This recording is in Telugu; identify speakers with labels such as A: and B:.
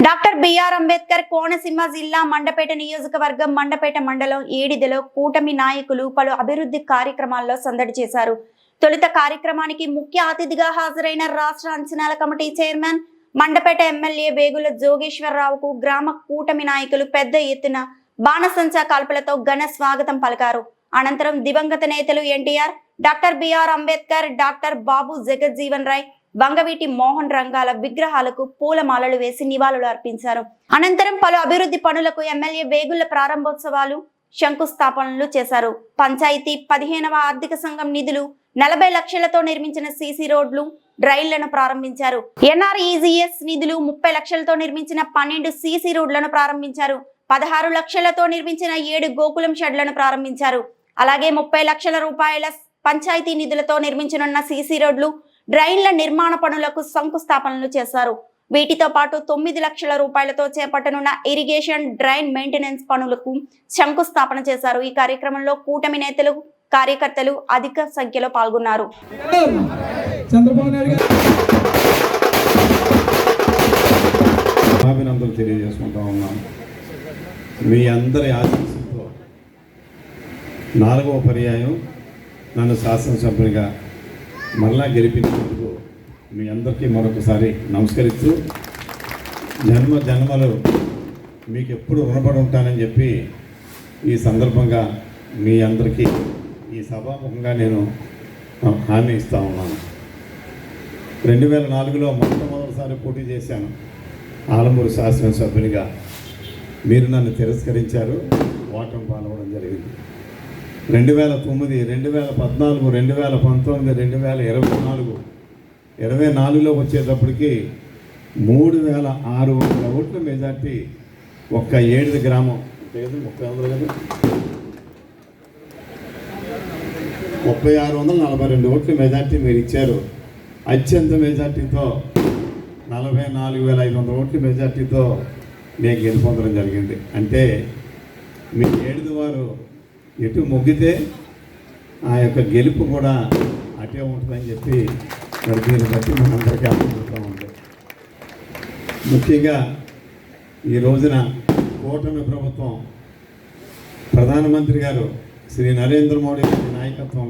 A: డాక్టర్ బిఆర్ అంబేద్కర్ కోనసీమ జిల్లా మండపేట నియోజకవర్గం మండపేట మండలం ఏడిదలో కూటమి నాయకులు పలు అభివృద్ధి కార్యక్రమాల్లో సందడి చేశారు. తొలుత కార్యక్రమానికి ముఖ్య అతిథిగా హాజరైన రాష్ట్ర అంచనాల కమిటీ చైర్మన్ మండపేట ఎమ్మెల్యే వేగుల జోగేశ్వరరావుకు గ్రామ కూటమి నాయకులు పెద్ద ఎత్తున బాణసంచా కాల్పులతో ఘన స్వాగతం పలికారు. అనంతరం దివంగత నేతలు NTR, doctor B R Ambedkar, doctor Babu Jagjivan Rai, Vangaveeti Mohan రంగాల విగ్రహాలకు పూలమాలలు వేసి నివాళులు అర్పించారు. అనంతరం పలు అభివృద్ధి పనులకు ఎమ్మెల్యే వేగుల ప్రారంభోత్సవాలు, శంకుస్థాపనలు చేశారు. పంచాయతీ 15వ ఆర్థిక సంఘం నిధులు 40 లక్షలతో నిర్మించిన సీసీ రోడ్లు, డ్రైన్లను ప్రారంభించారు. ఎన్ఆర్ఈజీఎస్ నిధులు 30 లక్షలతో నిర్మించిన 12 సీసీ రోడ్లను ప్రారంభించారు. 16 లక్షలతో నిర్మించిన 7 గోకులం షెడ్లను ప్రారంభించారు. అలాగే 30 లక్షల రూపాయల పంచాయతీ నిధులతో నిర్మించనున్న సీసీ రోడ్లు, డ్రైన్ల నిర్మాణ పనులకు శంకుస్థాపనలు చేశారు. వీటితో పాటు 9 లక్షల రూపాయలతో చేపట్టనున్న ఇరిగేషన్, డ్రైన్ మెయింటెనెన్స్ పనులకు శంకుస్థాపన చేశారు. ఈ కార్యక్రమంలో కూటమి నేతలు, కార్యకర్తలు అధిక సంఖ్యలో పాల్గొన్నారు.
B: తెలియజేసుకుంటా ఉన్నాం. మీ అందరి ఆశీస్సులతో 4వ పర్యాయం నన్ను శాసనసభ్యునిగా మరలా గెలిపించినందుకు మీ అందరికీ మరొకసారి నమస్కరిస్తూ, జన్మలు మీకు ఎప్పుడు రుణపడి ఉంటానని చెప్పి ఈ సందర్భంగా మీ అందరికీ ఈ సభాముఖంగా నేను హామీ ఇస్తూ ఉన్నాను. 2004లో మొట్టమొదటిసారి పోటీ చేశాను ఆలమూరు శాసనసభ్యునిగా. మీరు నన్ను తిరస్కరించారు, ఓటమి పాల్గొనడం జరిగింది. 2009, 2014, 2019, 2024లో వచ్చేటప్పటికి 3600 ఓట్ల మెజార్టీ ఒక్క ఏడిది గ్రామం 3642 ఓట్ల మెజార్టీ మీరు ఇచ్చారు. అత్యంత మెజార్టీతో 44,500 ఓట్ల మెజార్టీతో నేను గెలుపొందడం జరిగింది. అంటే మీ ఏడుది వారు ఎటు మొగ్గితే ఆ యొక్క గెలుపు కూడా అటే ఉంటుందని చెప్పి మరి దీన్ని బట్టి మనందరికీ అర్థమవుతూ ఉంది. ముఖ్యంగా ఈ రోజున కూటమి ప్రభుత్వం, ప్రధానమంత్రి గారు శ్రీ నరేంద్ర మోడీ గారి నాయకత్వంలో